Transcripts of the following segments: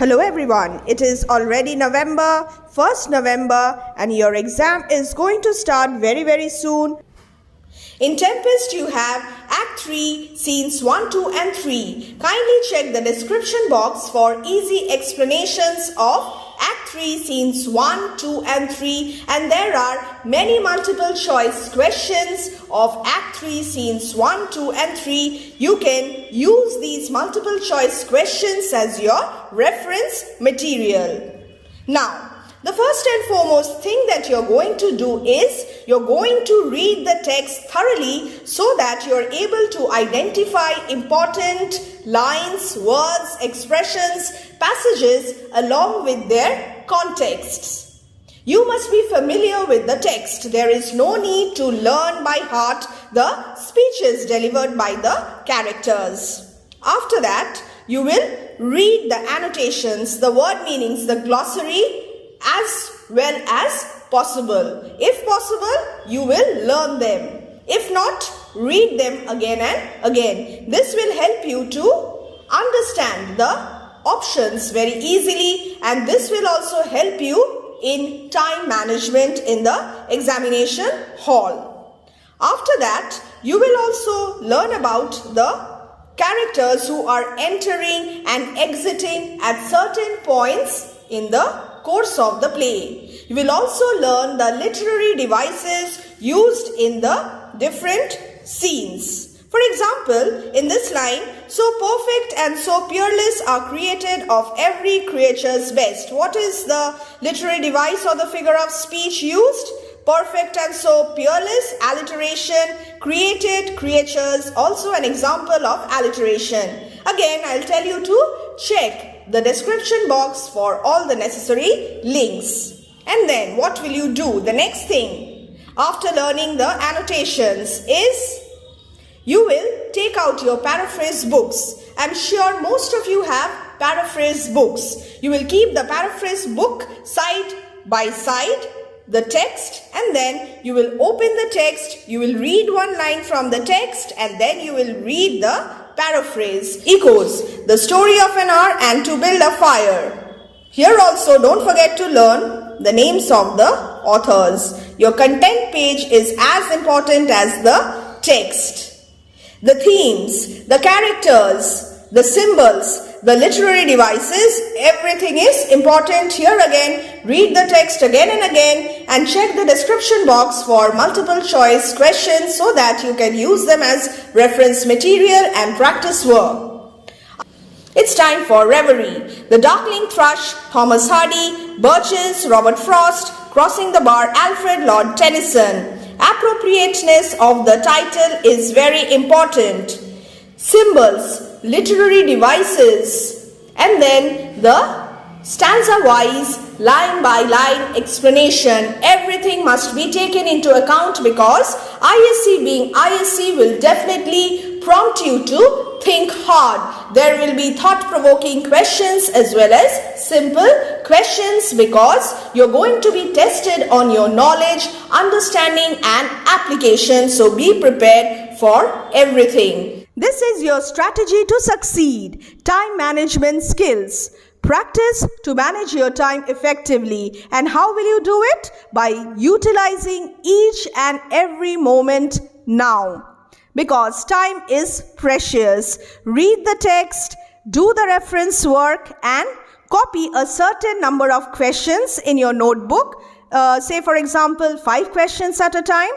Hello everyone, it is already November, 1st November, and your exam is going to start very soon. In Tempest you have Act 3, Scenes 1, 2 and 3. Kindly check the description box for easy explanations of Act 3, Scenes 1, 2 and 3, and there are many multiple choice questions of Act 3, Scenes 1, 2 and 3. You can use these multiple choice questions as your reference material. Now, the first and foremost thing that you're going to do is you're going to read the text thoroughly so that you're able to identify important lines, words, expressions, passages along with their contexts. You must be familiar with the text. There is no need to learn by heart the speeches delivered by the characters. After that, you will read the annotations, the word meanings, the glossary, as well as possible. If possible, you will learn them. If not, read them again and again. This will help you to understand the options very easily, and this will also help you in time management in the examination hall. After that, you will also learn about the characters who are entering and exiting at certain points in the course of the play. You will also learn the literary devices used in the different scenes. For example, in this line, so perfect and so peerless are created of every creature's best. What is the literary device or the figure of speech used? Perfect and so peerless, alliteration, created, creatures, also an example of alliteration. Again, I'll tell you to check the description box for all the necessary links. And then what will you do? The next thing after learning the annotations is you will take out your paraphrase books. I'm sure most of you have paraphrase books. You will keep the paraphrase book side by side the text, and then you will open the text, you will read one line from the text, and then you will read the paraphrase. Echoes, the story of an hour and to build a fire. Here also don't forget to learn the names of the authors. Your content page is as important as the text. The themes, the characters, the symbols, the literary devices, everything is important. Here again, read the text again and again and check the description box for multiple choice questions so that you can use them as reference material and practice work. It's time for reverie. The Darkling Thrush, Thomas Hardy, Birches, Robert Frost, Crossing the Bar, Alfred Lord Tennyson. Appropriateness of the title is very important. Symbols, literary devices, and then the stanza-wise, line-by-line explanation. Everything must be taken into account because ISC being ISC will definitely prompt you to think hard. There will be thought-provoking questions as well as simple questions because you're going to be tested on your knowledge, understanding and application. So be prepared for everything. This is your strategy to succeed. Time management skills. Practice to manage your time effectively. And how will you do it? By utilizing each and every moment now. Because time is precious. Read the text, do the reference work and copy a certain number of questions in your notebook. Say for example 5 questions at a time.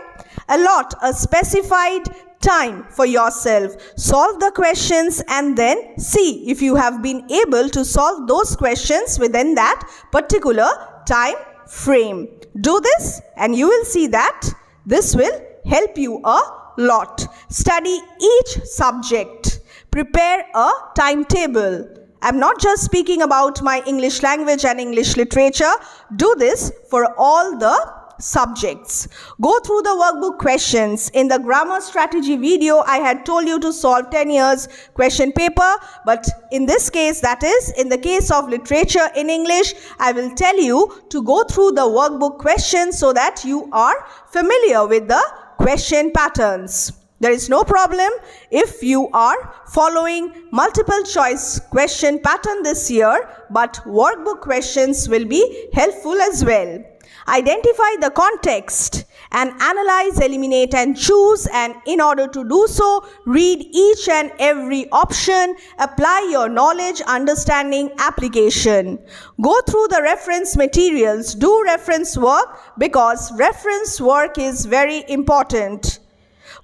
Allot a specified time for yourself. Solve the questions and then see if you have been able to solve those questions within that particular time frame. Do this and you will see that this will help you a lot. Study each subject. Prepare a timetable. I'm not just speaking about my English language and English literature. Do this for all the subjects. Go through the workbook questions. In the grammar strategy video, I had told you to solve 10 years question paper, but in this case, that is in the case of literature in English, I will tell you to go through the workbook questions so that you are familiar with the question patterns. There is no problem if you are following multiple choice question pattern this year, but workbook questions will be helpful as well. Identify the context and analyze, eliminate and choose, and in order to do so, read each and every option, apply your knowledge, understanding, application. Go through the reference materials, do reference work because reference work is very important.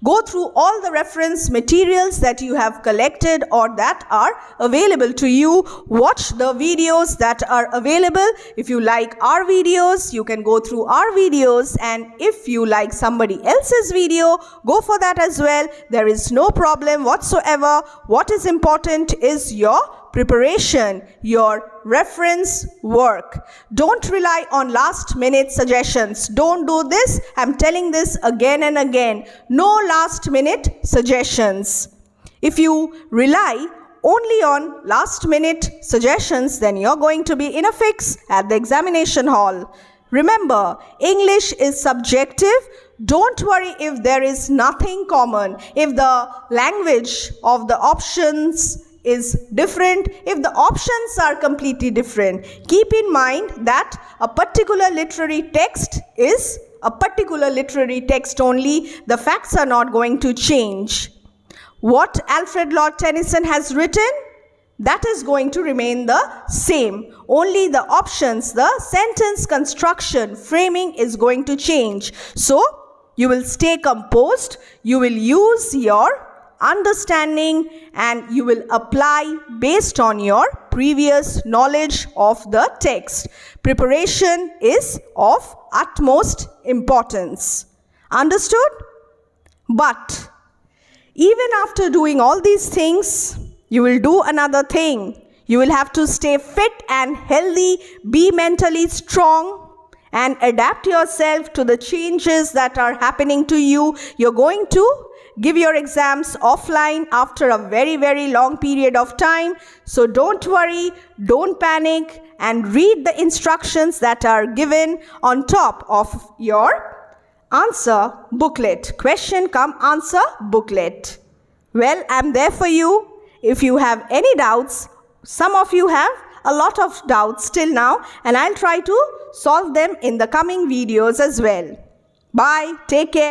Go through all the reference materials that you have collected or that are available to you. Watch the videos that are available. If you like our videos, you can go through our videos, and if you like somebody else's video, go for that as well. There is no problem whatsoever. What is important is your preparation, your reference work. Don't rely on last minute suggestions. Don't do this. I'm telling this again and again. No last minute suggestions. If you rely only on last minute suggestions, then you're going to be in a fix at the examination hall. Remember, English is subjective. Don't worry if there is nothing common. If the language of the options is different, if the options are completely different, keep in mind that a particular literary text is a particular literary text only. The facts are not going to change. What Alfred Lord Tennyson has written, that is going to remain the same. Only the options, the sentence construction, framing is going to change. So you will stay composed, you will use your understanding, and you will apply based on your previous knowledge of the text. Preparation is of utmost importance. Understood? But even after doing all these things, you will do another thing. You will have to stay fit and healthy, be mentally strong, and adapt yourself to the changes that are happening to you. You're going to give your exams offline after a very, very long period of time. So don't worry, don't panic, and read the instructions that are given on top of your answer booklet. Question come answer booklet. Well, I'm there for you. If you have any doubts, some of you have a lot of doubts till now, and I'll try to solve them in the coming videos as well. Bye. Take care.